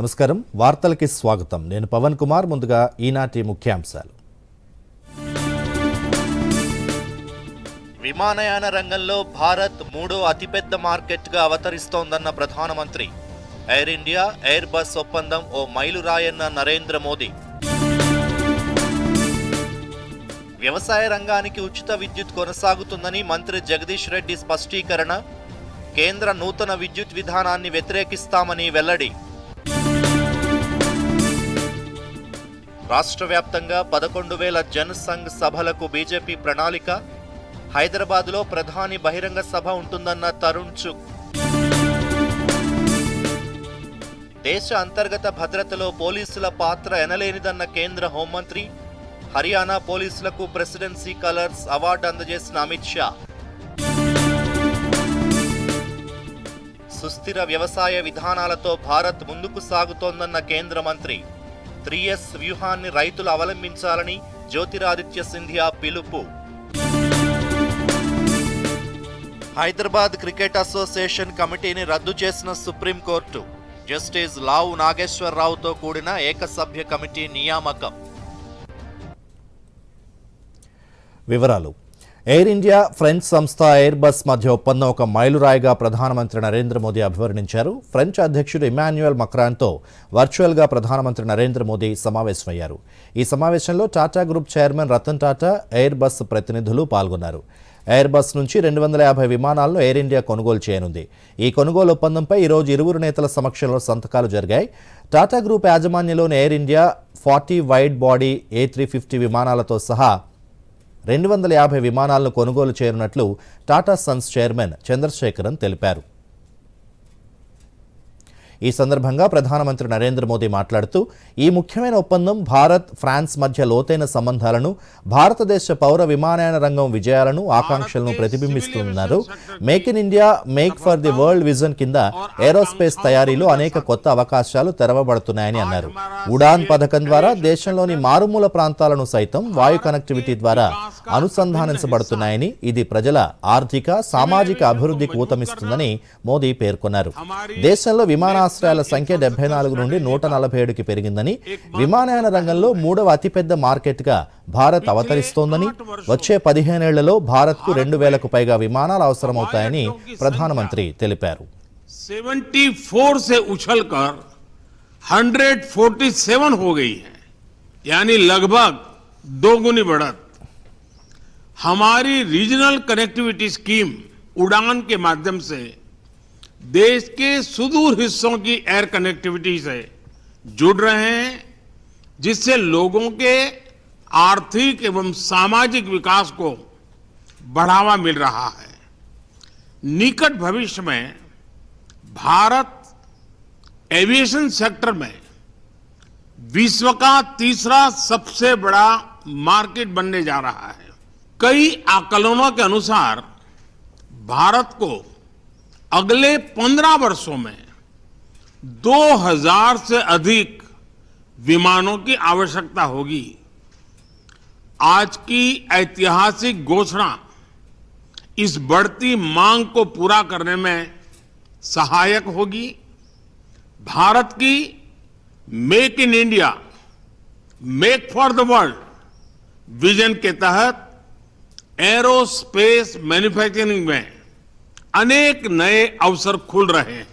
నమస్కారం వార్తలకి స్వాగతం నేను పవన్ కుమార్ ముందుగా ఈనాటి ముఖ్యాంశాలు విమానయాన రంగంలో భారత్ మూడో అతిపెద్ద మార్కెట్గా అవతరిస్తోందన్న ప్రధానమంత్రి ఎయిర్ ఇండియా ఎయిర్ బస్ ఒప్పందం ఓ మైలురాయన్న నరేంద్ర మోదీ వ్యవసాయ రంగానికి ఉచిత విద్యుత్ కొనసాగుతుందని మంత్రి జగదీష్ రెడ్డి స్పష్టీకరణ కేంద్ర నూతన విద్యుత్ విధానాన్ని వ్యతిరేకిస్తామని వెల్లడి రాష్ట్ర వ్యాప్తంగా 11,000 జన్ సంఘ్ సభలకు బీజేపీ ప్రణాళిక హైదరాబాద్లో ప్రధాని బహిరంగ సభ ఉంటుందన్న తరుణ్ చుగ్ దేశ అంతర్గత భద్రతలో పోలీసుల పాత్ర ఎనలేనిదన్న కేంద్ర హోంమంత్రి హర్యానా పోలీసులకు ప్రెసిడెన్సీ కలర్స్ అవార్డు అందజేసిన అమిత్ షా సుస్థిర వ్యవసాయ విధానాలతో భారత్ ముందుకు సాగుతోందన్న కేంద్ర మంత్రి 3S వ్యూహాన్ని రైతులు అవలంబించాలని జ్యోతిరాదిత్య సింధియా పిలుపు హైదరాబాద్ క్రికెట్ అసోసియేషన్ కమిటీని రద్దు చేసిన సుప్రీంకోర్టు జస్టిస్ లావు నాగేశ్వరరావుతో కూడిన ఏకసభ్య కమిటీ నియామకం వివరాలు ఎయిర్ ఇండియా ఫ్రెంచ్ సంస్థ ఎయిర్ బస్ మధ్య ఒప్పందం ఒక మైలురాయిగా ప్రధానమంత్రి నరేంద్ర మోదీ అభివర్ణించారు. ఫ్రెంచ్ అధ్యక్షుడు ఇమాన్యుయల్ మక్రాన్తో వర్చువల్గా ప్రధానమంత్రి నరేంద్ర మోదీ సమావేశమయ్యారు. ఈ సమావేశంలో Tata group chairman Ratan Tata Airbus ప్రతినిధులు పాల్గొన్నారు. ఎయిర్ బస్ నుంచి 250 విమానాలను ఎయిర్ ఇండియా కొనుగోలు చేయనుంది. ఈ కొనుగోలు ఒప్పందంపై ఈరోజు ఇరువురు నేతల సమక్షంలో సంతకాలు జరిగాయి. టాటా గ్రూప్ యాజమాన్యంలోని air India 40 wide body A350 విమానాలతో సహా 250 విమానాలను కొనుగోలు చేయనున్నట్లు టాటా సన్స్ చైర్మన్ చంద్రశేఖరన్ తెలిపారు. ఈ సందర్భంగా ప్రధానమంత్రి నరేంద్ర మోదీ మాట్లాడుతూ ఈ ముఖ్యమైన ఒప్పందం భారత్ ఫ్రాన్స్ మధ్య లోతైన సంబంధాలను భారతదేశ పౌర విమానయాన రంగం విజయాలను ఆకాంక్షలను ప్రతిబింబిస్తున్నారు. Make in India make for the world vision కింద ఏరోస్పేస్ తయారీలో అనేక కొత్త అవకాశాలు తెరవబడుతున్నాయని అన్నారు. ఉడాన్ పథకం ద్వారా దేశంలోని మారుమూల ప్రాంతాలను సైతం వాయు కనెక్టివిటీ ద్వారా అనుసంధానించబడుతున్నాయని ఇది ప్రజల ఆర్థిక సామాజిక అభివృద్ధికి ఊతమిస్తుందని మోదీ పేర్కొన్నారు. దేశంలో విమానాశ్రయాల సంఖ్య 74 నుండి 147కి పెరిగిందని విమానయాన రంగంలో మూడవ అతిపెద్ద మార్కెట్గా భారత్ అవతరిస్తోందని వచ్చే 15 ఏళ్లలో భారత్కు 2,000కు పైగా విమానాలు అవసరమవుతాయని ప్రధానమంత్రి తెలిపారు. 74 से उछलकर 147 हो गई है, यानी लगभग दोगुनी बढ़त. हमारी रीजनल कनेक्टिविटी स्कीम उड़ान के माध्यम से देश के सुदूर हिस्सों की एयर कनेक्टिविटी से जुड़ रहे हैं, जिससे लोगों के आर्थिक एवं सामाजिक विकास को बढ़ावा मिल रहा है. निकट भविष्य में भारत एविएशन सेक्टर में विश्व का तीसरा सबसे बड़ा मार्केट बनने जा रहा है. कई आकलनों के अनुसार भारत को अगले 15 वर्षों में 2000 से अधिक विमानों की आवश्यकता होगी. आज की ऐतिहासिक घोषणा इस बढ़ती मांग को पूरा करने में सहायक होगी. भारत की make in India make for the world vision के तहत एरोस्पेस मैन्युफैक्चरिंग में अनेक नए अवसर खुल रहे हैं.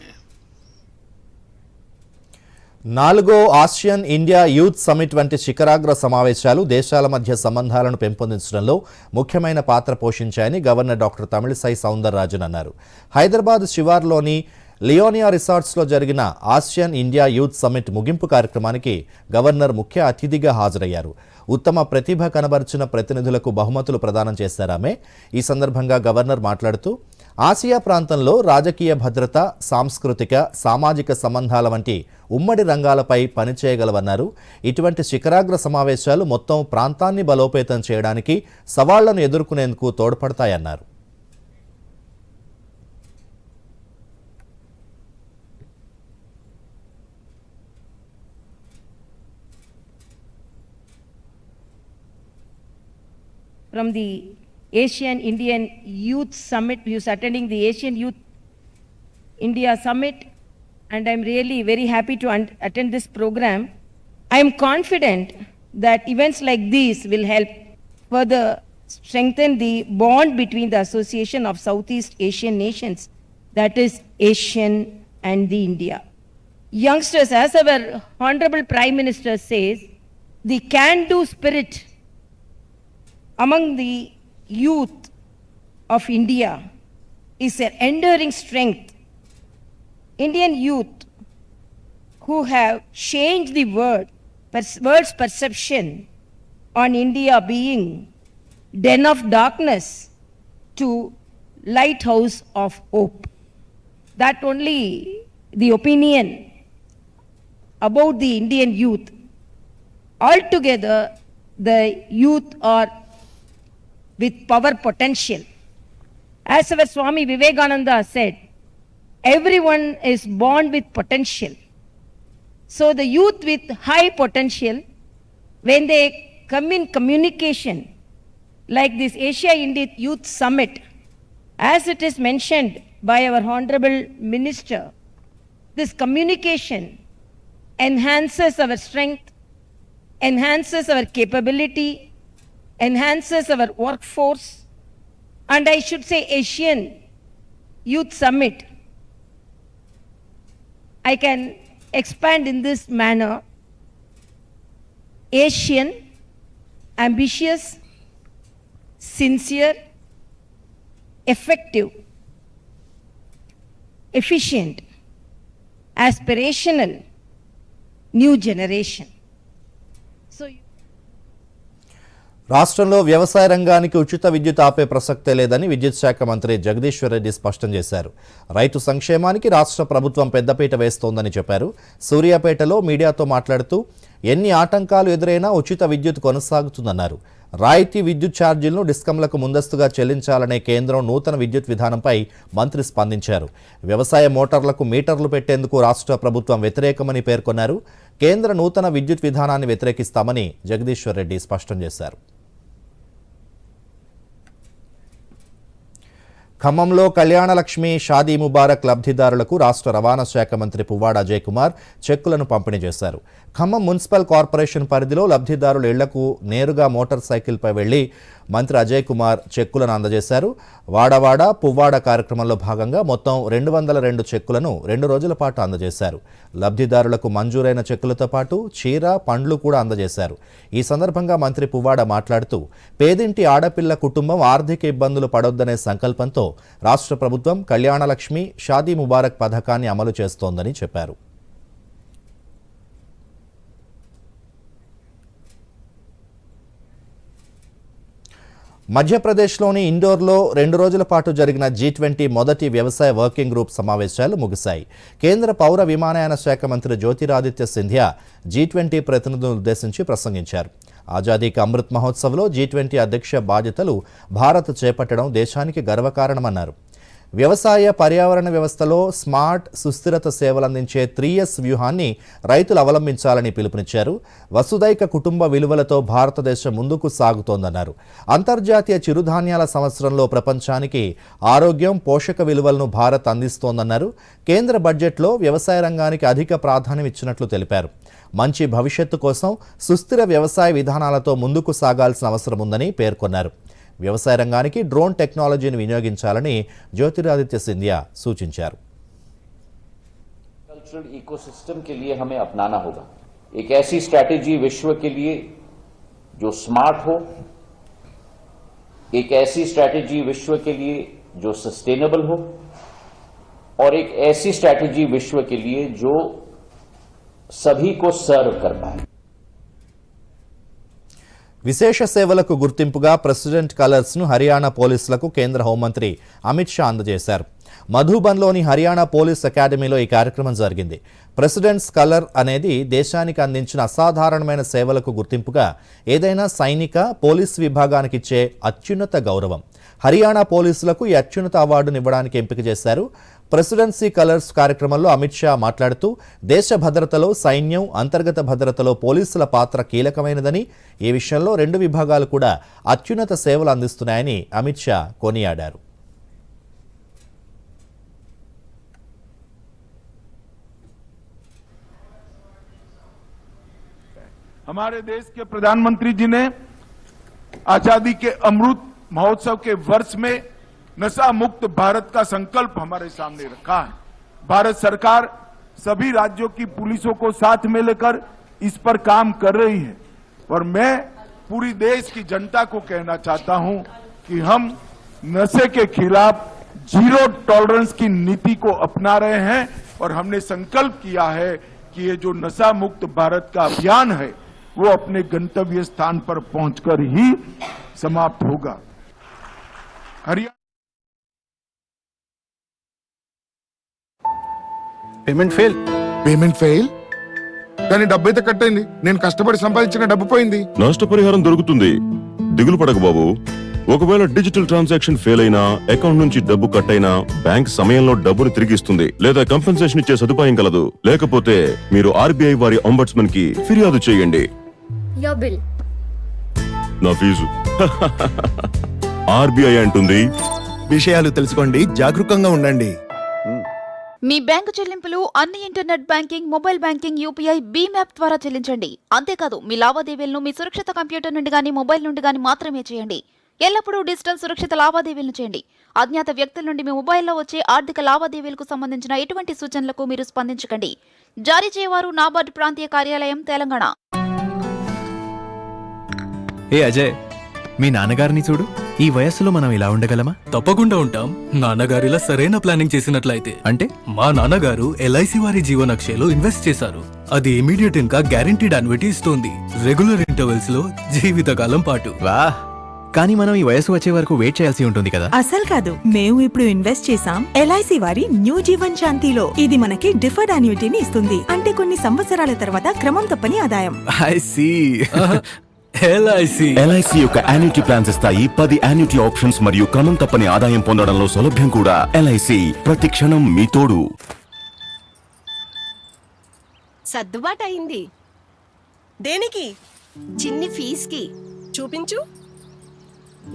4వ ఆసియన్ ఇండియా యూత్ సమిట్ వంటి శిఖరాగ్ర సమావేశాలు దేశాల మధ్య సంబంధాలను పెంపొందించడంలో ముఖ్యమైన పాత్ర పోషించాయని గవర్నర్ డాక్టర్ తమిళిసై సౌందరరాజన్ అన్నారు. హైదరాబాద్ శివార్లోని లియోనియా రిసార్ట్స్లో జరిగిన ఆసియన్ ఇండియా యూత్ సమిట్ ముగింపు కార్యక్రమానికి గవర్నర్ ముఖ్య అతిథిగా హాజరయ్యారు. ఉత్తమ ప్రతిభ కనబరిచిన ప్రతినిధులకు బహుమతులు ప్రదానం చేశారామె. ఈ సందర్భంగా గవర్నర్ మాట్లాడుతూ ఆసియా ప్రాంతంలో రాజకీయ భద్రత, సాంస్కృతిక, సామాజిక సంబంధాల వంటి ఉమ్మడి రంగాలపై పనిచేయగలవన్నారు. ఇటువంటి శిఖరాగ్ర సమావేశాలు మొత్తం ప్రాంతాన్ని బలోపేతం చేయడానికి సవాళ్లను ఎదుర్కొనేందుకు తోడ్పడతాయన్నారు. From the Asian Indian Youth Summit, who is attending the Asian Youth India Summit and I'm really very happy to attend this program. I am confident that events like these will help further strengthen the bond between the Association of Southeast Asian Nations, that is ASEAN and the India. Youngsters, as our Honorable Prime Minister says, the can-do spirit among the youth of India is an enduring strength. Indian youth who have changed the world's perception on India being den of darkness to lighthouse of hope. That only the opinion about the Indian youth. Altogether, the youth are with power potential. As our Swami Vivekananda said, everyone is born with potential. So the youth with high potential, when they come in communication, like this Asia India Youth Summit, as it is mentioned by our Honorable Minister, this communication enhances our strength, enhances our capability, enhances our workforce, and I should say Asian Youth Summit, I can expand in this manner: Asian, ambitious, sincere, effective, efficient, aspirational, new generation. So రాష్ట్రంలో వ్యవసాయ రంగానికి ఉచిత విద్యుత్ ఆపే ప్రసక్తే లేదని విద్యుత్ శాఖ మంత్రి జగదీశ్వర్ రెడ్డి స్పష్టం చేశారు. రైతు సంక్షేమానికి రాష్ట్ర ప్రభుత్వం పెద్దపీట వేస్తోందని చెప్పారు. సూర్యాపేటలో మీడియాతో మాట్లాడుతూ ఎన్ని ఆటంకాలు ఎదురైనా ఉచిత విద్యుత్ కొనసాగుతుందన్నారు. రాయితీ విద్యుత్ ఛార్జీలను డిస్కంలకు ముందస్తుగా చెల్లించాలనే కేంద్రం నూతన విద్యుత్ విధానంపై మంత్రి స్పందించారు. వ్యవసాయ మోటార్లకు మీటర్లు పెట్టేందుకు రాష్ట్ర ప్రభుత్వం వ్యతిరేకమని పేర్కొన్నారు. కేంద్ర నూతన విద్యుత్ విధానాన్ని వ్యతిరేకిస్తామని జగదీశ్వర్ రెడ్డి స్పష్టం చేశారు. ఖమ్మంలో కళ్యాణలక్ష్మి షాదీ ముబారక్ లబ్ధిదారులకు రాష్ట్ర రవాణా శాఖ మంత్రి పువ్వాడ అజయ్ కుమార్ చెక్కులను పంపిణీ చేశారు. ఖమ్మం మున్సిపల్ కార్పొరేషన్ పరిధిలో లబ్ధిదారుల ఇళ్లకు నేరుగా మోటార్ సైకిల్పై వెళ్లి మంత్రి అజయ్ కుమార్ చెక్కులను అందజేశారు. వాడవాడ పువ్వాడ కార్యక్రమంలో భాగంగా మొత్తం 202 చెక్కులను 2 రోజుల పాటు అందజేశారు. లబ్ధిదారులకు మంజూరైన చెక్కులతో పాటు చీర, పండ్లు కూడా అందజేశారు. ఈ సందర్భంగా మంత్రి పువ్వాడ మాట్లాడుతూ పేదింటి ఆడపిల్ల కుటుంబం ఆర్థిక ఇబ్బందులు పడొద్దనే సంకల్పంతో రాష్ట్ర ప్రభుత్వం కళ్యాణలక్ష్మి షాదీ ముబారక్ పథకాన్ని అమలు చేస్తోందని చెప్పారు. మధ్యప్రదేశ్లోని ఇండోర్లో 2 రోజుల పాటు జరిగిన G20 మొదటి వ్యవసాయ వర్కింగ్ గ్రూప్ సమావేశాలు ముగిశాయి. కేంద్ర పౌర విమానయాన శాఖ మంత్రి జ్యోతిరాదిత్య సింధియా G20 ప్రతినిధులను ఉద్దేశించి ప్రసంగించారు. ఆజాదీ కా అమృత్ మహోత్సవ్లో G20 అధ్యక్ష బాధ్యతలు భారత్ చేపట్టడం దేశానికి గర్వకారణమన్నారు. వ్యవసాయ పర్యావరణ వ్యవస్థలో స్మార్ట్, సుస్థిరత సేవలందించే 3S వ్యూహాన్ని రైతులు అవలంబించాలని పిలుపునిచ్చారు. వసుదైక కుటుంబ విలువలతో భారతదేశం ముందుకు సాగుతోందన్నారు. అంతర్జాతీయ చిరుధాన్యాల సంవత్సరంలో ప్రపంచానికి ఆరోగ్యం, పోషక విలువలను భారత్ అందిస్తోందన్నారు. కేంద్ర బడ్జెట్లో వ్యవసాయ రంగానికి అధిక ప్రాధాన్యం ఇచ్చినట్లు తెలిపారు. మంచి భవిష్యత్తు కోసం సుస్థిర వ్యవసాయ విధానాలతో ముందుకు సాగాల్సిన అవసరం ఉందని పేర్కొన్నారు. వ్యవసాయ రంగానికి డ్రోన్ టెక్నాలజీని వినియోగించాలని జ్యోతిరాదిత్య సింధియా సూచించారు. कल्चरल इकोसिस्टम के लिए हमें अपनाना होगा एक ऐसी स्ट्रैटेजी विश्व के लिए जो स्मार्ट हो, एक ऐसी स्ट्रैटेजी विश्व के लिए जो सस्टेनेबल हो और एक ऐसी स्ट्रैटेजी विश्व के लिए जो सभी को सर्व कर पाए. విశేష సేవలకు గుర్తింపుగా ప్రెసిడెంట్ కలర్స్ను హర్యానా పోలీసులకు కేంద్ర హోంమంత్రి అమిత్ షా అందజేశారు. మధుబన్లోని హర్యానా పోలీస్ అకాడమీలో ఈ కార్యక్రమం జరిగింది. ప్రెసిడెంట్స్ కలర్ అనేది దేశానికి అందించిన అసాధారణమైన సేవలకు గుర్తింపుగా ఏదైనా సైనిక, పోలీస్ విభాగానికి ఇచ్చే అత్యున్నత గౌరవం. హర్యానా పోలీసులకు ఈ అత్యున్నత అవార్డును ఇవ్వడానికి ఎంపిక చేశారు. ప్రెసిడెన్సీ కలర్స్ కార్యక్రమంలో అమిత్ షా మాట్లాడుతూ దేశ భద్రతలో సైన్యం, అంతర్గత భద్రతలో పోలీసుల పాత్ర కీలకమైనదని, ఈ విషయంలో 2 విభాగాలు కూడా అత్యున్నత సేవలు అందిస్తున్నాయని అమిత్ షా కొనియాడారు. हमारे देश के प्रधानमंत्री जी ने आजादी के अमृत महोत्सव के वर्ष में नशा मुक्त भारत का संकल्प हमारे सामने रखा है। भारत सरकार सभी राज्यों की पुलिसों को साथ में लेकर इस पर काम कर रही है और मैं पूरी देश की जनता को कहना चाहता हूं कि हम नशे के खिलाफ जीरो टॉलरेंस की नीति को अपना रहे हैं और हमने संकल्प किया है कि ये जो नशा मुक्त भारत का अभियान है वो अपने गंतव्य स्थान पर पहुंचकर ही समाप्त होगा। हरियाणा పేమెంట్ ఫెయిల్ కానీ డబ్బు అయితే కట్ అయింది. నేను కష్టపడి సంపాదించిన డబ్బు పోయింది. నష్టపరిహారం దొరుకుతుంది, దిగులు పడకు బాబు. ఒకవేళ డిజిటల్ ట్రాన్సాక్షన్ ఫెయిల్ అయినా, అకౌంట్ నుంచి డబ్బు కట్ అయినా బ్యాంక్ సమయంలో డబ్బును తిరిగిస్తుంది లేదా కంపెన్సేషన్ ఇచ్చే సదుపాయం కలదు. లేకపోతే మీరు ఆర్బీఐ వారి అంబడ్స్మన్ కి ఫిర్యాదు చేయండి. నా ఫీజు ఆర్బీఐ అంటుంది, విషయాలు తెలుసుకోండి, జాగరూకంగా ఉండండి. మీ బ్యాంకు చెల్లింపులు అన్ని internet banking, mobile banking, UPI, భీమ్ యాప్ ద్వారా చెల్లించండి. అంతేకాదు మీ లావాదేవీలను మీ సురక్షిత కంప్యూటర్ నుండి గానీ, మొబైల్ నుండి గానీ మాత్రమే చేయండి. ఎల్లప్పుడూ డిజిటల్ సురక్షిత లావాదేవీలను చేయండి. అజ్ఞాత వ్యక్తుల నుండి మీ మొబైల్లో వచ్చే ఆర్థిక లావాదేవీలకు సంబంధించిన ఎటువంటి సూచనలకు మీరు స్పందించకండి. జారీ చేయవారు నాబార్డ్ ప్రాంతీయ కార్యాలయం, తెలంగాణ. ఏ అజయ్, మీ నాన్నగారిని చూడు. ఈ వయస్సులో మనం ఇలా ఉండగలమా? తప్పకుండా ఉంటాం. నాన్నగారిలా సరైన ప్లానింగ్ చేసినట్లయితే. అంటే మా నాన్నగారు ఎల్ఐసి వారి జీవనక్షయలో ఇన్వెస్ట్ చేశారు. అది ఇమీడియట్ ఇంకా గ్యారంటీడ్ అన్విటీ ఇస్తుంది, రెగ్యులర్ ఇంటర్వెల్స్ లో జీవితకాలం పాటు. వా, కానీ మనం ఈ వయసు వచ్చే వరకు వెయిట్ చేయాల్సి ఉంటుంది కదా? అసలు కాదు, మేము ఇప్పుడు ఇన్వెస్ట్ చేసాం ఎల్ఐసి వారి న్యూ జీవన్ శాంతిలో. ఇది మనకి డిఫర్డ్ అన్యూటీని ఇస్తుంది, అంటే కొన్ని సంవత్సరాల తర్వాత క్రమం తప్పని ఆదాయం. I see. ఎల్ఐసి యొక్క యాన్యుటీ ప్లాన్స్ ఇస్తాయి 10 యాన్యుటీ ఆప్షన్స్ మరియు క్రమం తప్పని ఆదాయం పొందడంలో సౌలభ్యం కూడా. ఎల్ఐసి ప్రతి క్షణం మీ తోడు. సర్దుబాటు అయింది. దేనికి? చిన్ని ఫీజుకి. చూపించు.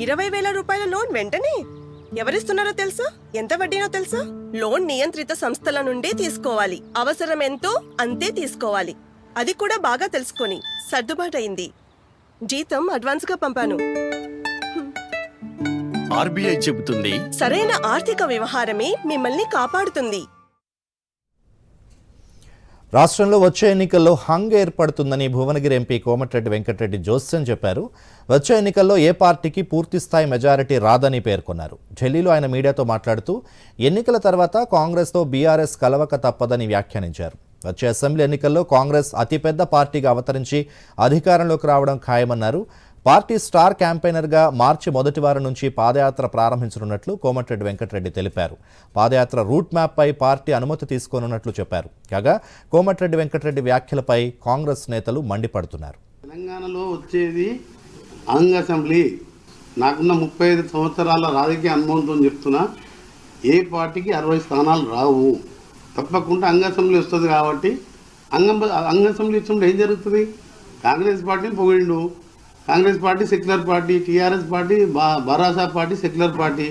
20,000 రూపాయల లోన్ వెంటనే. ఎవరిస్తున్నారో తెలుసా? ఎంత వడ్డీనో తెలుసా? లోన్ నియంత్రిత సంస్థల నుండి తీసుకోవాలి. అవసరం ఎంతో అంతే తీసుకోవాలి. అది కూడా బాగా తెలుసుకొని. సర్దుబాటు అయింది. జీతం అడ్వాన్స్ గా పంపాను. ఆర్బీఐ చెబుతుంది, సరైన ఆర్థిక వ్యవహారమే మిమ్మల్ని కాపాడుతుంది. రాష్ట్రంలో వచ్చే ఎన్నికల్లో హంగ్ ఏర్పడుతుందని భువనగిరి ఎంపీ కోమటిరెడ్డి వెంకటరెడ్డి జోస్యం చెప్పారు. వచ్చే ఎన్నికల్లో ఏ పార్టీకి పూర్తిస్థాయి మెజారిటీ రాదని పేర్కొన్నారు. ఢిల్లీలో ఆయన మీడియాతో మాట్లాడుతూ ఎన్నికల తర్వాత కాంగ్రెస్తో బీఆర్ఎస్ కలవక తప్పదని వ్యాఖ్యానించారు. వచ్చే అసెంబ్లీ ఎన్నికల్లో కాంగ్రెస్ అతిపెద్ద పార్టీగా అవతరించి అధికారంలోకి రావడం ఖాయమన్నారు. పార్టీ స్టార్ క్యాంపెయినర్గా మార్చి మొదటి వారం నుంచి పాదయాత్ర ప్రారంభించనున్నట్లు కోమటిరెడ్డి వెంకటరెడ్డి తెలిపారు. పాదయాత్ర రూట్ మ్యాప్పై పార్టీ అనుమతి తీసుకోనున్నట్లు చెప్పారు. కాగా కోమటిరెడ్డి వెంకటరెడ్డి వ్యాఖ్యలపై కాంగ్రెస్ నేతలు మండిపడుతున్నారు. తెలంగాణలో వచ్చేది అంగ్ అసెంబ్లీ. నాకున్న 35 సంవత్సరాల రాజకీయ అనుభవంతో చెప్తున్నా, ఏ పార్టీకి 60 స్థానాలు రావు. తప్పకుండా అంగ్ అసెంబ్లీ వస్తుంది. కాబట్టి అంగ్ అసెంబ్లీ వచ్చినప్పుడు ఏం జరుగుతుంది? కాంగ్రెస్ పార్టీని పొగిడిండు. Congress party secular party, TRS party భరాసా పార్టీ సెక్యులర్ పార్టీ.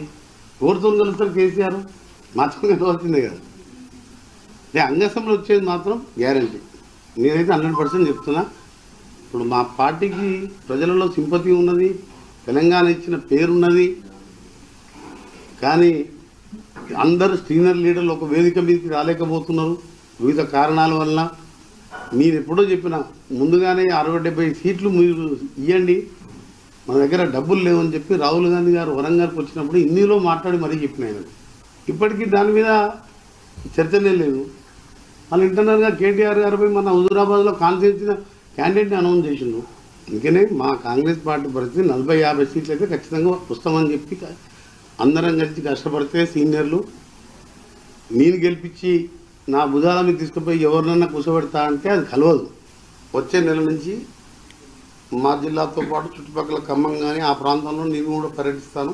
ఎవరితో కలుస్తారు? కేసీఆర్ మాత్రం కలవాల్సిందే కదా. అంగ్ అసెంబ్లీ వచ్చేది మాత్రం గ్యారంటీ. నేనైతే 100% చెప్తున్నా. ఇప్పుడు మా పార్టీకి ప్రజలలో సింపతి ఉన్నది, తెలంగాణ ఇచ్చిన పేరున్నది. కానీ అందరు సీనియర్ లీడర్లు ఒక వేదిక మీదకి రాలేకపోతున్నారు వివిధ కారణాల వల్ల. మీరు ఎప్పుడో చెప్పిన ముందుగానే 60-70 సీట్లు మీరు ఇవ్వండి, మన దగ్గర డబ్బులు లేవని చెప్పి రాహుల్ గాంధీ గారు వరంగల్కి వచ్చినప్పుడు హిందీలో మాట్లాడి మరీ చెప్పిన ఆయన. ఇప్పటికీ దాని మీద చర్చనే లేదు. వాళ్ళు ఇంటర్నల్గా కేటీఆర్ గారిపై మన హుజూరాబాద్లో కాన్స్టిట్యూన్సీ క్యాండిడేట్ని అనౌన్స్ చేసిండు. అందుకనే మా కాంగ్రెస్ పార్టీ పరిస్థితి 40-50 సీట్లు అయితే ఖచ్చితంగా వస్తామని చెప్పి అందరం కలిసి కష్టపడితే సీనియర్లు నేను గెలిపించి నా భుజాల మీద తీసుకుపోయి ఎవరినన్నా కూర్చోబెడతా అంటే అది కలవదు. వచ్చే నెల నుంచి మా జిల్లాతో పాటు చుట్టుపక్కల ఖమ్మం కానీ ఆ ప్రాంతంలో నేను కూడా పర్యటిస్తాను.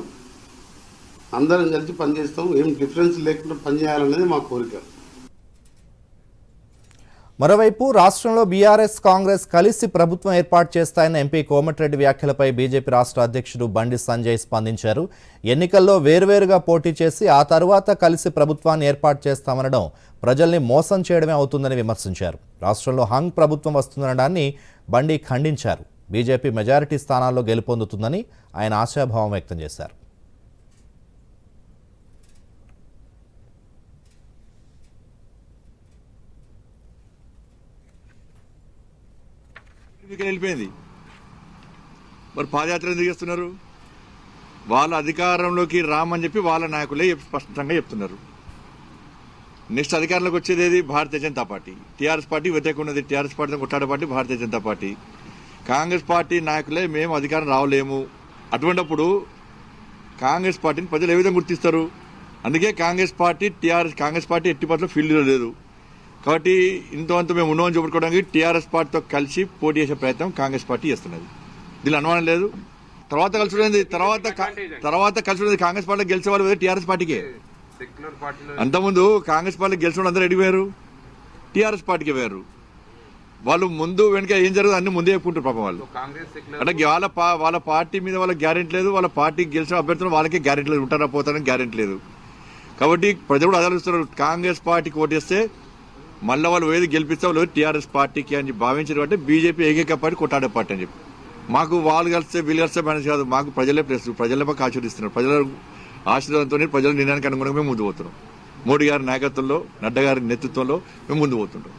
అందరం కలిసి పనిచేస్తాం. ఏం డిఫరెన్స్ లేకుండా పనిచేయాలనేది మా కోరిక. మరోవైపు రాష్ట్రంలో బీఆర్ఎస్ కాంగ్రెస్ కలిసి ప్రభుత్వం ఏర్పాటు చేస్తాయన్న ఎంపీ కోమటిరెడ్డి వ్యాఖ్యలపై బీజేపీ రాష్ట్ర అధ్యక్షుడు బండి సంజయ్ స్పందించారు. ఎన్నికల్లో వేర్వేరుగా పోటీ చేసి ఆ తరువాత కలిసి ప్రభుత్వాన్ని ఏర్పాటు చేస్తామనడం ప్రజల్ని మోసం చేయడమే అవుతుందని విమర్శించారు. రాష్ట్రంలో హంగ్ ప్రభుత్వం వస్తుందనడాన్ని బండి ఖండించారు. బీజేపీ మెజారిటీ స్థానాల్లో గెలుపొందుతుందని ఆయన ఆశాభావం వ్యక్తం చేశారు. వెళ్ళిపోయింది. మరి పాదయాత్ర ఎందుకు చేస్తున్నారు? వాళ్ళ అధికారంలోకి రామని చెప్పి వాళ్ళ నాయకులే స్పష్టంగా చెప్తున్నారు. నెక్స్ట్ అధికారంలోకి వచ్చేది ఏది? భారతీయ జనతా పార్టీ. టీఆర్ఎస్ పార్టీ వ్యతిరేకంగా ఉన్నది. టీఆర్ఎస్ పార్టీతో కొట్లాడే party Bharatiya Janata party. Congress party నాయకులే మేము అధికారం రావలేము. అటువంటిప్పుడు కాంగ్రెస్ పార్టీని ప్రజలు ఏ విధంగా గుర్తిస్తారు? అందుకే కాంగ్రెస్ పార్టీ ఎట్టి పట్ల ఫీల్డ్లో లేదు. కాబట్టి ఇంతవంత మేము ఉన్నామని చూపెట్టుకోవడానికి టీఆర్ఎస్ పార్టీతో కలిసి పోటీ చేసే ప్రయత్నం కాంగ్రెస్ పార్టీ చేస్తున్నది. దీనిలో అనుమానం లేదు. తర్వాత కలిసి ఉండేది కాంగ్రెస్ పార్టీలో గెలిచే వాళ్ళు టీఆర్ఎస్ పార్టీకే. అంతకుముందు కాంగ్రెస్ పార్టీకి గెలిచిన అందరూ ఎడిపోయారు, టీఆర్ఎస్ పార్టీకి పోయారు. వాళ్ళు ముందు వెనుక ఏం జరుగుతుంది అన్ని ముందే చెప్పుకుంటారు పాపం వాళ్ళు. అంటే వాళ్ళ పార్టీ మీద వాళ్ళకి గ్యారెంటీ లేదు, వాళ్ళ పార్టీకి గెలిచిన అభ్యర్థులు వాళ్ళకే గ్యారెంటీ లేదు, ఉంటారా పోతారని గ్యారెంటీ లేదు. కాబట్టి ప్రజలు కూడా ఆలోచిస్తున్నారు, కాంగ్రెస్ పార్టీకి ఓటేస్తే మళ్ళీ వాళ్ళు ఏది గెలిపిస్తే వాళ్ళు టీఆర్ఎస్ పార్టీకి అని భావించారు. అంటే బీజేపీ ఏకైక పార్టీ కొట్టాడే పార్టీ అని చెప్పి మాకు వాళ్ళు కలిస్తే వీళ్ళు కలిస్తే మేనేజ్ కాదు. మాకు ప్రజలే ప్లేస్, ప్రజలే మాకు ఆశీర్దిస్తున్నారు. ప్రజల ఆశీర్వాదంతో ప్రజల నిర్ణయానికి అనుగుణంగా మేము ముందు పోతున్నాం. మోడీ గారి నాయకత్వంలో, నడ్డా గారి నేతృత్వంలో మేము ముందు పోతుంటాం.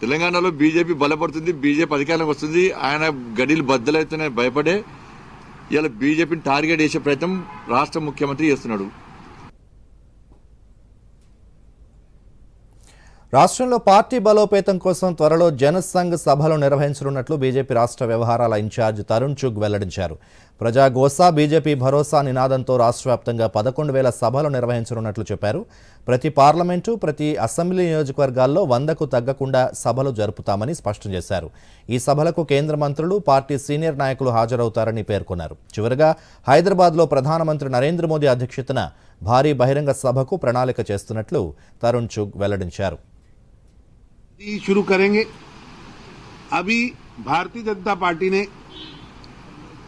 తెలంగాణలో బీజేపీ బలపడుతుంది, బీజేపీ అధికారంలోకి వస్తుంది. ఆయన గడిలు బద్దలవుతున్నాయి భయపడే ఇలా బీజేపీని టార్గెట్ చేసే ప్రయత్నం రాష్ట్ర ముఖ్యమంత్రి చేస్తున్నాడు. రాష్ట్రంలో పార్టీ బలోపేతం కోసం త్వరలో జనసంఘ్ సభలు నిర్వహించనున్నట్లు బీజేపీ రాష్ట్ర వ్యవహారాల ఇన్ఛార్జ్ తరుణ్ చుగ్ వెల్లడించారు. ప్రజా గోసా బీజేపీ భరోసా నినాదంతో రాష్ట్ర వ్యాప్తంగా 11,000 సభలు నిర్వహించనున్నట్లు చెప్పారు. ప్రతి పార్లమెంటు, ప్రతి అసెంబ్లీ నియోజకవర్గాల్లో 100కు తగ్గకుండా సభలు జరుపుతామని స్పష్టం చేశారు. ఈ సభలకు కేంద్ర మంత్రులు, పార్టీ సీనియర్ నాయకులు హాజరవుతారని పేర్కొన్నారు. చివరగా హైదరాబాద్లో ప్రధానమంత్రి నరేంద్ర మోదీ అధ్యక్షతన భారీ బహిరంగ సభకు ప్రణాళిక చేస్తున్నట్లు తరుణ్ చుగ్ వెల్లడించారు. शुरू करेंगे। अभी भारतीय जनता पार्टी ने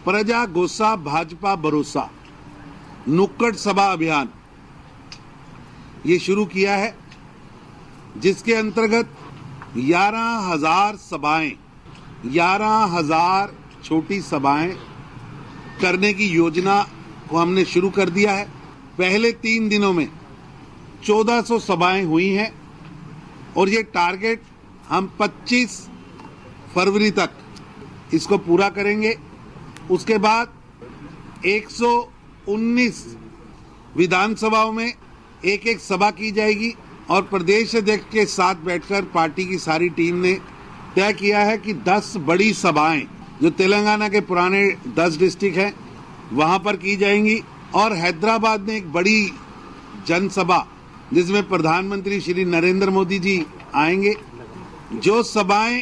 प्रजा गोसा भाजपा भरोसा नुक्कड़ सभा अभियान ये शुरू किया है, जिसके अंतर्गत 11,000 सभाएं, 11,000 छोटी सभाएं करने की योजना को हमने शुरू कर दिया है। पहले 3 दिनों में 1400 सभाएं हुई हैं और ये टारगेट हम 25 फरवरी तक इसको पूरा करेंगे। उसके बाद 119 विधानसभाओं में एक सभा की जाएगी और प्रदेश अध्यक्ष के साथ बैठकर पार्टी की सारी टीम ने तय किया है कि 10 बड़ी सभाएं जो तेलंगाना के पुराने 10 डिस्ट्रिक्ट हैं वहां पर की जाएंगी और हैदराबाद में एक बड़ी जनसभा जिसमें प्रधानमंत्री श्री नरेंद्र मोदी जी आएंगे। जो सभाएं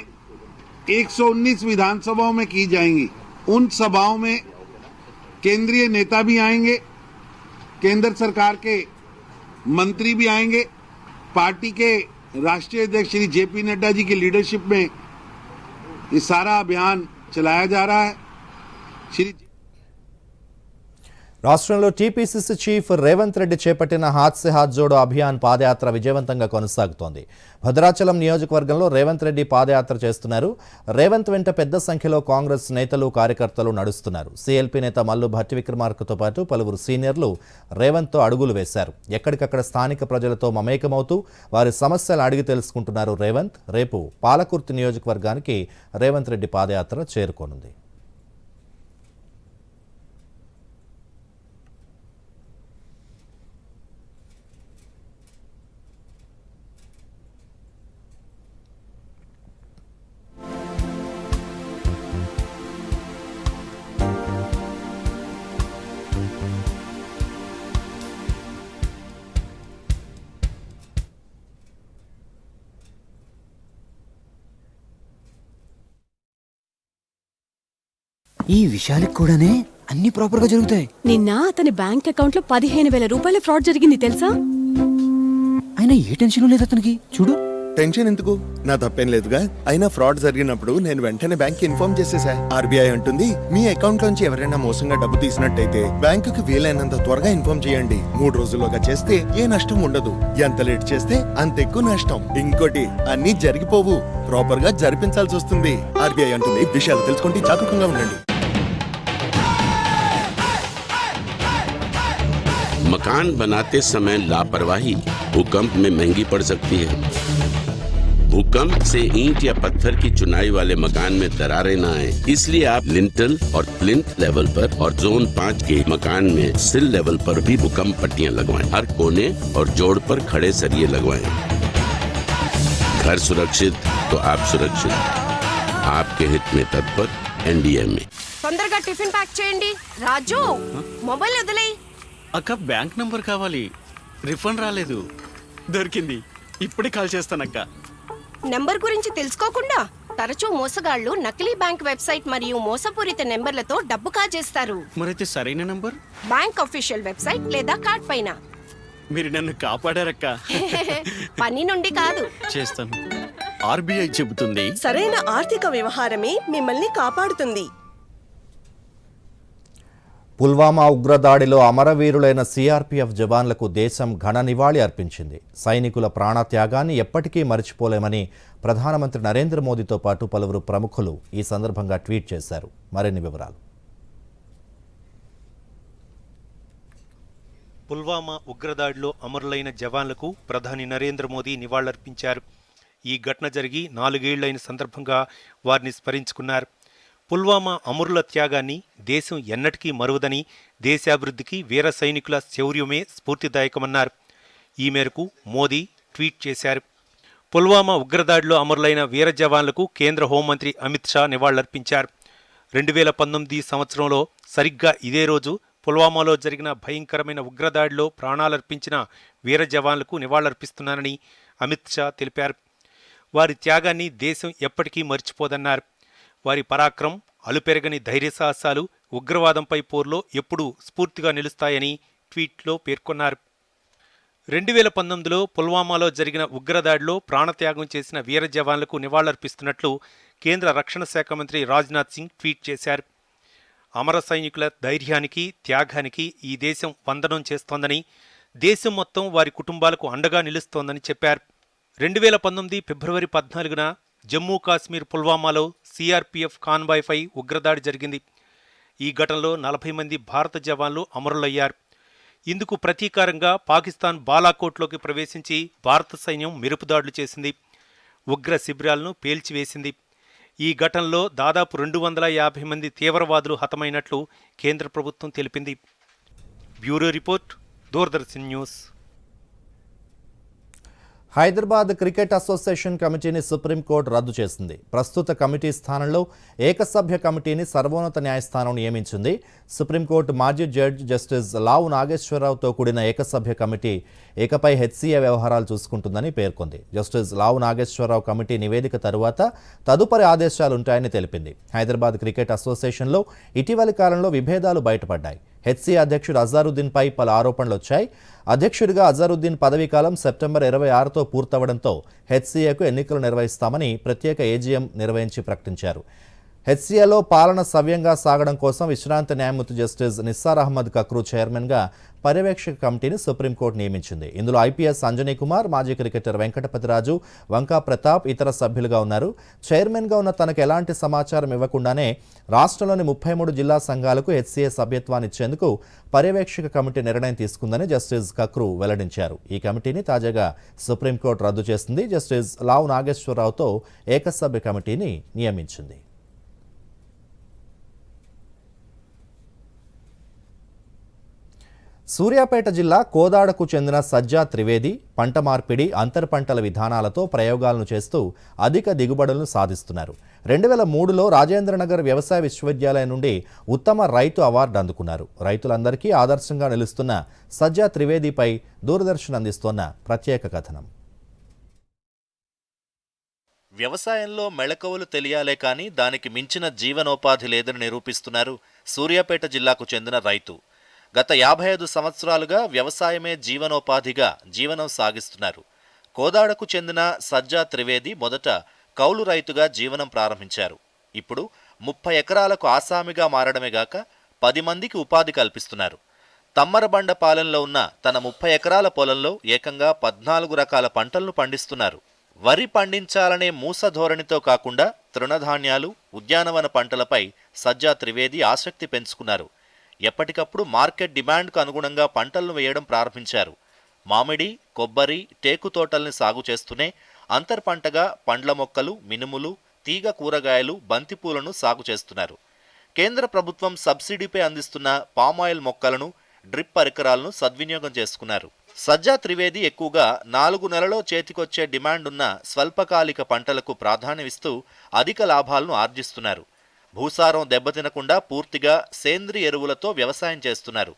119 विधानसभाओं में की जाएंगी, उन सभाओं में केंद्रीय नेता भी आएंगे, केंद्र सरकार के मंत्री भी आएंगे। पार्टी के राष्ट्रीय अध्यक्ष श्री जेपी नड्डा जी की लीडरशिप में ये सारा अभियान चलाया जा रहा है। श्री రాష్ట్రంలో టీపీసీసీ చీఫ్ రేవంత్ రెడ్డి చేపట్టిన హాత్ సే హాత్ జోడో అభియాన్ పాదయాత్ర విజయవంతంగా కొనసాగుతోంది. భద్రాచలం నియోజకవర్గంలో రేవంత్ రెడ్డి పాదయాత్ర చేస్తున్నారు. రేవంత్ వెంట పెద్ద సంఖ్యలో కాంగ్రెస్ నేతలు, కార్యకర్తలు నడుస్తున్నారు. సీఎల్పీ నేత మల్లు భట్టి విక్రమార్కతో పాటు పలువురు సీనియర్లు రేవంత్తో అడుగులు వేశారు. ఎక్కడికక్కడ స్థానిక ప్రజలతో మమేకమవుతూ వారి సమస్యలు అడిగి తెలుసుకుంటున్నారు రేవంత్. రేపు పాలకుర్తి నియోజకవర్గానికి రేవంత్ రెడ్డి పాదయాత్ర చేరుకోనుంది. ఈ విషయాలకు కూడానే అన్ని ప్రాపర్ గా జరుగుతాయి. నిన్న అతని బ్యాంక్ అకౌంట్ లో 15,000 రూపాయల ఫ్రాడ్ జరిగింది తెలుసా? ఆయన ఏ టెన్షన్ లేదు అతనికి. చూడు టెన్షన్ ఎందుకు? నా తప్పేం లేదుగా. అయినా ఫ్రాడ్ జరిగినప్పుడు నేను వెంటనే బ్యాంక్ ఇన్ఫార్మ్ చేసేసా. ఆర్బీఐ అంటుంది, మీ అకౌంట్ లోంచి ఎవరైనా మోసంగా డబ్బు తీసినట్టయితే బ్యాంకుకి వీలైనంత త్వరగా ఇన్ఫార్మ్ చేయండి. 3 రోజుల్లోగా చేస్తే ఏ నష్టం ఉండదు. ఎంత లేట్ చేస్తే అంత ఎక్కువ నష్టం. ఇంకోటి, అన్ని జరిగిపోవు, ప్రాపర్ గా జరిపించాల్సి వస్తుంది. ఆర్బీఐ అంటుంది, విషయాలు తెలుసుకుంటే జాగరూకంగా ఉండండి. मकान बनाते समय लापरवाही भूकंप में महंगी पड़ सकती है। भूकंप से ईंट या पत्थर की चुनाई वाले मकान में दरारें न आए, इसलिए आप लिंटल और प्लिंथ लेवल पर और जोन 5 के मकान में सिल लेवल पर भी भूकंप पट्टियां लगवाएं। हर कोने और जोड़ पर खड़े सरिये लगवाएं। घर सुरक्षित तो आप सुरक्षित। आपके हित में तत्पर एनडीएमए। తొందరగా టిఫిన్ ప్యాక్ చేయండి. రాజు, మొబైల్ వదిలేయ్. అక్క, బ్యాంక్ నంబర్ కావాలి. రిఫండ్ రాలేదు. దొరికింది. ఇప్పుడే కాల్ చేస్తానక్క. నెంబర్ గురించి తెలుసుకోకుండా తరచూ మోసగాళ్లు నకిలీ బ్యాంక్ వెబ్సైట్ మరియు మోసపూరిత నెంబర్లతో డబ్బు కాజేస్తారు. మరైతే సరైన నంబర్ బ్యాంక్ అఫీషియల్ వెబ్సైట్ లేదా కార్డ్ పైన. మీరు నన్ను కాపాడారక్క. పని నుండి కాదు. చేస్తాను. ఆర్బీఐ చెబుతుంది, సరైన ఆర్థిక వ్యవహారమే మిమ్మల్ని కాపాడుతుంది. పుల్వామా ఉగ్రదాడిలో అమరవీరులైన సిఆర్పీఎఫ్ జవాన్లకు దేశం ఘన నివాళి అర్పించింది. సైనికుల ప్రాణత్యాగాన్ని ఎప్పటికీ మరిచిపోలేమని ప్రధానమంత్రి నరేంద్ర మోదీతో పాటు పలువురు ప్రముఖులు ఈ సందర్భంగా ట్వీట్ చేశారు. మరిన్ని వివరాలు. పుల్వామా ఉగ్రదాడిలో అమరులైన జవాన్లకు ప్రధాని నరేంద్ర మోదీ నివాళులర్పించారు. ఈ ఘటన జరిగి 4 ఏళ్లైన సందర్భంగా వారిని స్మరించుకున్నారు. పుల్వామా అమరుల త్యాగాన్ని దేశం ఎన్నటికీ మరువదని, దేశాభివృద్ధికి వీర సైనికుల శౌర్యమే స్ఫూర్తిదాయకమన్నారు. ఈ మేరకు మోదీ ట్వీట్ చేశారు. పుల్వామా ఉగ్రదాడిలో అమరులైన వీర జవాన్లకు కేంద్ర హోంమంత్రి అమిత్ షా నివాళులర్పించారు. 2019 సంవత్సరంలో సరిగ్గా ఇదే రోజు పుల్వామాలో జరిగిన భయంకరమైన ఉగ్రదాడిలో ప్రాణాలర్పించిన వీర జవాన్లకు నివాళులర్పిస్తున్నానని అమిత్ షా తెలిపారు. వారి త్యాగాన్ని దేశం ఎప్పటికీ మర్చిపోదన్నారు. వారి పరాక్రమం, అలుపెరగని ధైర్య సాహసాలు ఉగ్రవాదంపై పోర్లో ఎప్పుడూ స్ఫూర్తిగా నిలుస్తాయని ట్వీట్లో పేర్కొన్నారు. 2019లో పుల్వామాలో జరిగిన ఉగ్రదాడిలో ప్రాణత్యాగం చేసిన వీర జవాన్లకు నివాళులర్పిస్తున్నట్లు కేంద్ర రక్షణ శాఖ మంత్రి రాజ్నాథ్ సింగ్ ట్వీట్ చేశారు. అమర సైనికుల ధైర్యానికి, త్యాగానికి ఈ దేశం వందనం చేస్తోందని, దేశం మొత్తం వారి కుటుంబాలకు అండగా నిలుస్తోందని చెప్పారు. 2019 ఫిబ్రవరి 14న జమ్మూ కాశ్మీర్ పుల్వామాలో సిఆర్పీఎఫ్ కాన్వాయ్పై ఉగ్రదాడి జరిగింది. ఈ ఘటనలో 40 మంది భారత జవాన్లు అమరులయ్యారు. ఇందుకు ప్రతీకారంగా పాకిస్తాన్ బాలాకోట్లోకి ప్రవేశించి భారత సైన్యం మెరుపుదాడులు చేసింది. ఉగ్ర శిబిరాలను పేల్చివేసింది. ఈ ఘటనలో దాదాపు 250 మంది తీవ్రవాదులు హతమైనట్లు కేంద్ర ప్రభుత్వం తెలిపింది. Bureau report, Doordarshan news. Hyderabad cricket association కమిటీని సుప్రీంకోర్టు రద్దు చేసింది. ప్రస్తుత కమిటీ స్థానంలో ఏకసభ్య కమిటీని సర్వోన్నత న్యాయస్థానం నియమించింది. సుప్రీంకోర్టు మాజీ జడ్జి జస్టిస్ లావు నాగేశ్వరరావుతో కూడిన ఏకసభ్య కమిటీ ఇకపై హెచ్సీఏ వ్యవహారాలు చూసుకుంటుందని పేర్కొంది. జస్టిస్ లావు నాగేశ్వరరావు కమిటీ నివేదిక తరువాత తదుపరి ఆదేశాలుంటాయని తెలిపింది. హైదరాబాద్ క్రికెట్ అసోసియేషన్లో ఇటీవలి కాలంలో విభేదాలు బయటపడ్డాయి. హెచ్సీఏ అధ్యక్షుడు అజారుద్దీన్పై పలు ఆరోపణలు వచ్చాయి. అధ్యక్షుడిగా అజారుద్దీన్ పదవీకాలం సెప్టెంబర్ 26తో పూర్తవడంతో హెచ్సీఏకు ఎన్నికలు నిర్వహిస్తామని ప్రత్యేక ఏజీఎం నిర్వహించి ప్రకటించారు. హెచ్సీఏలో పాలన సవ్యంగా సాగడం కోసం విశ్రాంత న్యాయమూర్తి జస్టిస్ నిస్సార్ అహ్మద్ కక్రూ చైర్మన్గా పర్యవేక్షక కమిటీని సుప్రీంకోర్టు నియమించింది. ఇందులో ఐపీఎస్ అంజనీ కుమార్, మాజీ క్రికెటర్ వెంకటపతిరాజు, వంకా ప్రతాప్ ఇతర సభ్యులుగా ఉన్నారు. చైర్మన్గా ఉన్న తనకు ఎలాంటి సమాచారం ఇవ్వకుండానే రాష్ట్రంలోని 33 జిల్లా సంఘాలకు హెచ్సీఏ సభ్యత్వాన్ని ఇచ్చేందుకు పర్యవేక్షక కమిటీ నిర్ణయం తీసుకుందని జస్టిస్ కక్రూ వెల్లడించారు. ఈ కమిటీని తాజాగా సుప్రీంకోర్టు రద్దు చేసింది. జస్టిస్ లావు నాగేశ్వరరావుతో ఏకసభ్య కమిటీని నియమించింది. సూర్యాపేట జిల్లా కోదాడకు చెందిన సజ్జా త్రివేది పంట మార్పిడి, అంతర పంటల విధానాలతో ప్రయోగాలను చేస్తూ అధిక దిగుబడులను సాధిస్తున్నారు. 2003లో రాజేంద్రనగర్ వ్యవసాయ విశ్వవిద్యాలయం నుండి ఉత్తమ రైతు అవార్డు అందుకున్నారు. రైతులందరికీ ఆదర్శంగా నిలుస్తున్న సజ్జా త్రివేదిపై దూరదర్శన్ అందిస్తోన్న ప్రత్యేక కథనం. వ్యవసాయంలో మెళకువలు తెలియాలే కానీ దానికి మించిన జీవనోపాధి లేదని నిరూపిస్తున్నారు సూర్యాపేట జిల్లాకు చెందిన రైతు. గత 55 సంవత్సరాలుగా వ్యవసాయమే జీవనోపాధిగా జీవనం సాగిస్తున్నారు. కోదాడకు చెందిన సజ్జా త్రివేది మొదట కౌలు రైతుగా జీవనం ప్రారంభించారు. ఇప్పుడు 30 ఎకరాలకు ఆసామిగా మారడమే గాక 10 మందికి ఉపాధి కల్పిస్తున్నారు. తమ్మరబండపాలెంలో ఉన్న తన 30 ఎకరాల పొలంలో ఏకంగా 14 రకాల పంటలను పండిస్తున్నారు. వరి పండించాలనే మూస ధోరణితో కాకుండా తృణధాన్యాలు, ఉద్యానవన పంటలపై సజ్జా త్రివేది ఆసక్తి పెంచుకున్నారు. ఎప్పటికప్పుడు మార్కెట్ డిమాండ్కు అనుగుణంగా పంటలను వేయడం ప్రారంభించారు. మామిడి, కొబ్బరి, టేకు తోటల్ని సాగు చేస్తూనే అంతర్పంటగా పండ్ల మొక్కలు, మినుములు, తీగ కూరగాయలు, బంతిపూలను సాగు చేస్తున్నారు. కేంద్ర ప్రభుత్వం సబ్సిడీపై అందిస్తున్న పామాయిల్ మొక్కలను, డ్రిప్ పరికరాలను సద్వినియోగం చేసుకున్నారు. సజ్జా త్రివేది ఎక్కువగా 4 నెలలో చేతికొచ్చే డిమాండ్ ఉన్న స్వల్పకాలిక పంటలకు ప్రాధాన్యమిస్తూ అధిక లాభాలను ఆర్జిస్తున్నారు. భూసారం దెబ్బతినకుండా పూర్తిగా సేంద్రియ ఎరువులతో వ్యవసాయం చేస్తున్నారు.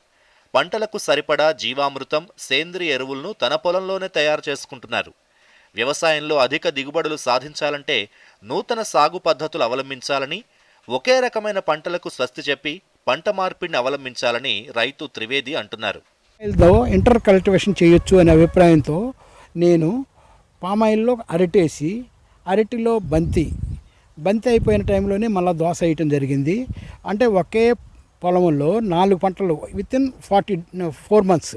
పంటలకు సరిపడా జీవామృతం, సేంద్రియ ఎరువులను తన పొలంలోనే తయారు చేసుకుంటున్నారు. వ్యవసాయంలో అధిక దిగుబడులు సాధించాలంటే నూతన సాగు పద్ధతులు అవలంబించాలని, ఒకే రకమైన పంటలకు స్వస్తి చెప్పి పంట మార్పిడిని అవలంబించాలని రైతు త్రివేది అంటున్నారు. ఇంటర్ కల్టివేషన్ చేయొచ్చు అనే అభిప్రాయంతో నేను పామాయిల్లో అరటేసి, అరటిలో బంతి అయిపోయిన టైంలోనే మళ్ళీ దోస వేయటం జరిగింది. అంటే ఒకే పొలంలో 4 పంటలు వితిన్ 4 months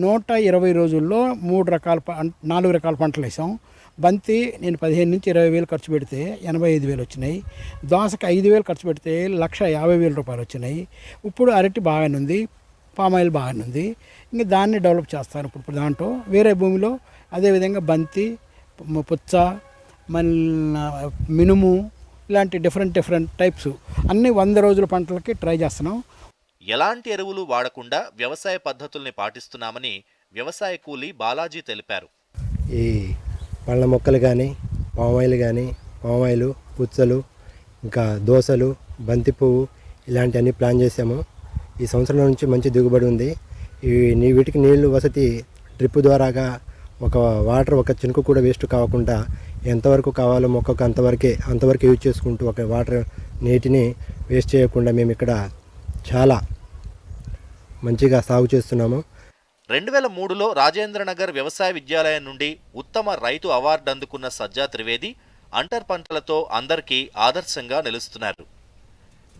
120 రోజుల్లో 4 రకాల పంటలు వేసాం. బంతి నేను 15 నుంచి 20 వేలు ఖర్చు పెడితే 85 వేలు వచ్చినాయి. దోసకి 5 వేలు ఖర్చు పెడితే 1,50,000 రూపాయలు వచ్చినాయి. ఇప్పుడు అరటి బాగానే ఉంది, పామాయిల్ బాగానే ఉంది. ఇంకా దాన్ని డెవలప్ చేస్తాను ఇప్పుడు దాంట్లో. వేరే భూమిలో అదేవిధంగా బంతి, పుచ్చ, మినుము ఇలాంటి డిఫరెంట్ టైప్స్ అన్ని 100 రోజుల పంటలకి ట్రై చేస్తున్నాం. ఎలాంటి ఎరువులు వాడకుండా వ్యవసాయ పద్ధతుల్ని పాటిస్తున్నామని వ్యవసాయ కూలీ బాలాజీ తెలిపారు. ఈ పళ్ళ మొక్కలు కానీ, పామాయిలు, పుచ్చలు, ఇంకా దోసలు, బంతి పువ్వు ఇలాంటివన్నీ ప్లాన్ చేసాము. ఈ సంవత్సరం నుంచి మంచి దిగుబడి ఉంది. వీటికి నీళ్లు వసతి డ్రిప్ ద్వారాగా ఒక చినుకు కూడా వేస్ట్ కాకుండా ఎంతవరకు కావాలో మొక్కకు అంతవరకు యూజ్ చేసుకుంటూ ఒక వాటర్ నీటిని వేస్ట్ చేయకుండా మేము ఇక్కడ చాలా మంచిగా సాగు చేస్తున్నాము. 2003లో రాజేంద్రనగర్ వ్యవసాయ విద్యాలయం నుండి ఉత్తమ రైతు అవార్డు అందుకున్న సజ్జా త్రివేది అంటర్ పంటలతో అందరికీ ఆదర్శంగా నిలుస్తున్నారు.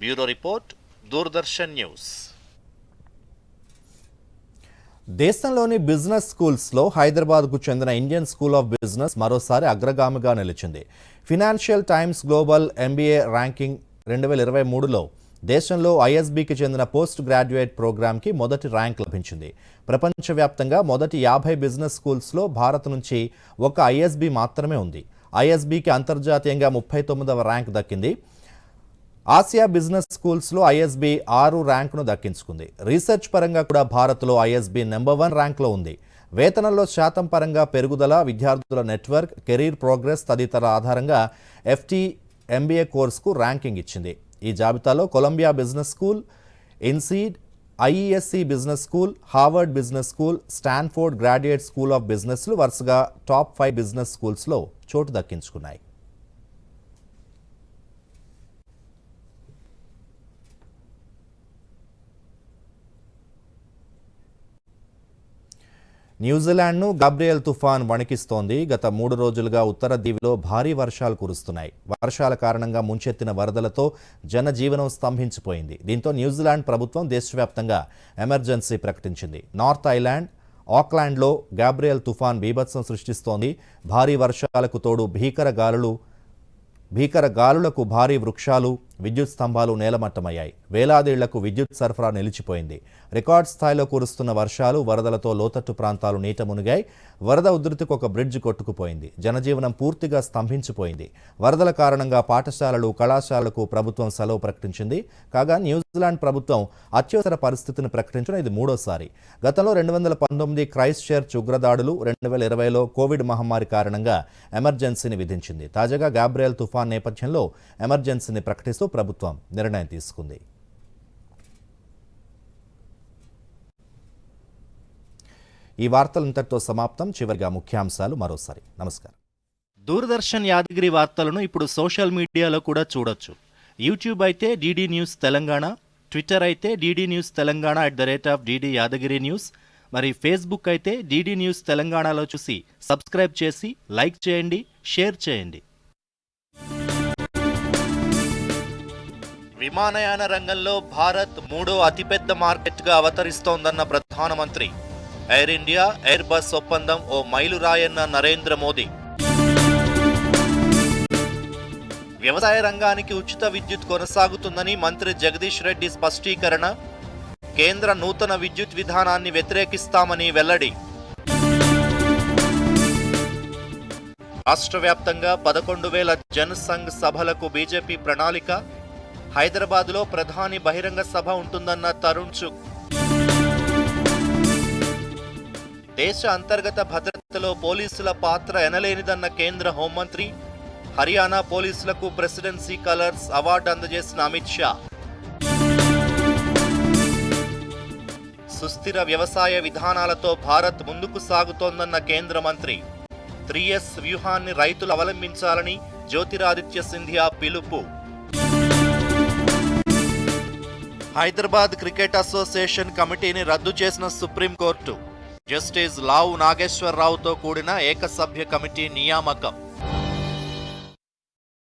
Bureau report, Doordarshan news. దేశంలోని బిజినెస్ స్కూల్స్లో హైదరాబాద్కు చెందిన ఇండియన్ స్కూల్ ఆఫ్ బిజినెస్ మరోసారి అగ్రగామిగా నిలిచింది. Financial Times global MBA ranking 2023లో దేశంలో ISBకి చెందిన పోస్ట్ గ్రాడ్యుయేట్ ప్రోగ్రాంకి మొదటి ర్యాంక్ లభించింది. ప్రపంచవ్యాప్తంగా మొదటి 50 బిజినెస్ స్కూల్స్లో భారత్ నుంచి ఒక ISB మాత్రమే ఉంది. ISBకి అంతర్జాతీయంగా 39వ ర్యాంక్ దక్కింది. ఆసియా బిజినెస్ స్కూల్స్లో ISB 6 ర్యాంకును దక్కించుకుంది. రీసెర్చ్ పరంగా కూడా భారత్లో ISB నెంబర్ 1 ర్యాంక్లో ఉంది. వేతనంలో శాతం పరంగా పెరుగుదల, విద్యార్థుల నెట్వర్క్, కెరీర్ ప్రోగ్రెస్ తదితర ఆధారంగా FT MBA కోర్సుకు ర్యాంకింగ్ ఇచ్చింది. ఈ జాబితాలో Columbia business school, INSEAD, IESC business school, Harvard business school, Stanford graduate school of బిజినెస్లు వరుసగా టాప్ 5 బిజినెస్ స్కూల్స్లో చోటు దక్కించుకున్నాయి. న్యూజిలాండ్ను గాబ్రియల్ తుఫాన్ వణికిస్తోంది. గత 3 రోజులుగా ఉత్తర దీవిలో భారీ వర్షాలు కురుస్తున్నాయి. వర్షాల కారణంగా ముంచెత్తిన వరదలతో జనజీవనం స్తంభించిపోయింది. దీంతో న్యూజిలాండ్ ప్రభుత్వం దేశవ్యాప్తంగా ఎమర్జెన్సీ ప్రకటించింది. నార్త్ ఐలాండ్, ఆక్లాండ్లో గాబ్రియల్ తుఫాన్ బీభత్సం సృష్టిస్తోంది. భారీ వర్షాలకు తోడు భీకర గాలులకు భారీ వృక్షాలు, విద్యుత్ స్తంభాలు నేలమట్టమయ్యాయి. వేలాదేళ్లకు విద్యుత్ సరఫరా నిలిచిపోయింది. రికార్డ్ స్థాయిలో కురుస్తున్న వర్షాలు, వరదలతో లోతట్టు ప్రాంతాలు నీట మునిగాయి. వరద ఉధృతికి ఒక బ్రిడ్జ్ కొట్టుకుపోయింది. జనజీవనం పూర్తిగా స్తంభించిపోయింది. వరదల కారణంగా పాఠశాలలు, కళాశాలలకు ప్రభుత్వం సెలవు ప్రకటించింది. కాగా న్యూజిలాండ్ ప్రభుత్వం అత్యవసర పరిస్థితిని ప్రకటించడం ఇది 3వసారి. గతంలో 2019 క్రైస్ట్ చర్చ్ ఉగ్రదాడులు, 2020లో కోవిడ్ మహమ్మారి కారణంగా ఎమర్జెన్సీని విధించింది. తాజాగా గాబ్రియల్ తుఫాన్ నేపథ్యంలో ఎమర్జెన్సీని ప్రకటిస్తూ ప్రభుత్వం నిర్ణయం తీసుకుంది. ఈ వార్తలు ఇంతటితో సమాప్తం. చివరిగా ముఖ్యాంశాలు మరోసారి. నమస్కారం. దూరదర్శన్ యాదగిరి వార్తలను ఇప్పుడు సోషల్ మీడియాలో కూడా చూడొచ్చు. యూట్యూబ్ అయితే DD న్యూస్ తెలంగాణ, ట్విట్టర్ అయితే DD news Telangana @DD Yadagiri news, మరి ఫేస్బుక్ అయితే డిడి న్యూస్ తెలంగాణలో చూసి సబ్స్క్రైబ్ చేసి లైక్ చేయండి, షేర్ చేయండి. విమానయాన రంగంలో భారత్ 3వ అతిపెద్ద మార్కెట్గా అవతరిస్తోందన్న ప్రధానమంత్రి. ఎయిర్ ఇండియా, ఎయిర్ బస్ ఒప్పందం ఓ మైలురాయన్న నరేంద్ర మోదీ. వ్యవసాయ రంగానికి ఉచిత విద్యుత్ కొనసాగుతుందని మంత్రి జగదీష్ రెడ్డి స్పష్టీకరణ. కేంద్ర నూతన విద్యుత్ విధానాన్ని వ్యతిరేకిస్తామని వెల్లడి. రాష్ట్ర వ్యాప్తంగా 11,000 జనసంఘ్ సభలకు బీజేపీ ప్రణాళిక. హైదరాబాద్లో ప్రధాని బహిరంగ సభ ఉంటుందన్న తరుణ్ చుగ్. దేశ అంతర్గత భద్రతలో పోలీసుల పాత్ర ఎనలేనిదన్న కేంద్ర హోంమంత్రి. హర్యానా పోలీసులకు ప్రెసిడెన్సీ కలర్స్ అవార్డు అందజేసిన అమిత్ షా. సుస్థిర వ్యవసాయ విధానాలతో భారత్ ముందుకు సాగుతోందన్న కేంద్ర మంత్రి. 3S వ్యూహాన్ని రైతులు అవలంబించాలని జ్యోతిరాదిత్య సింధియా పిలుపు. హైదరాబాద్ క్రికెట్ అసోసియేషన్ కమిటీని రద్దు చేసిన సుప్రీంకోర్టు. జస్టిస్ లావు నాగేశ్వరరావుతో కూడిన ఏకసభ్య కమిటీ నియామకం.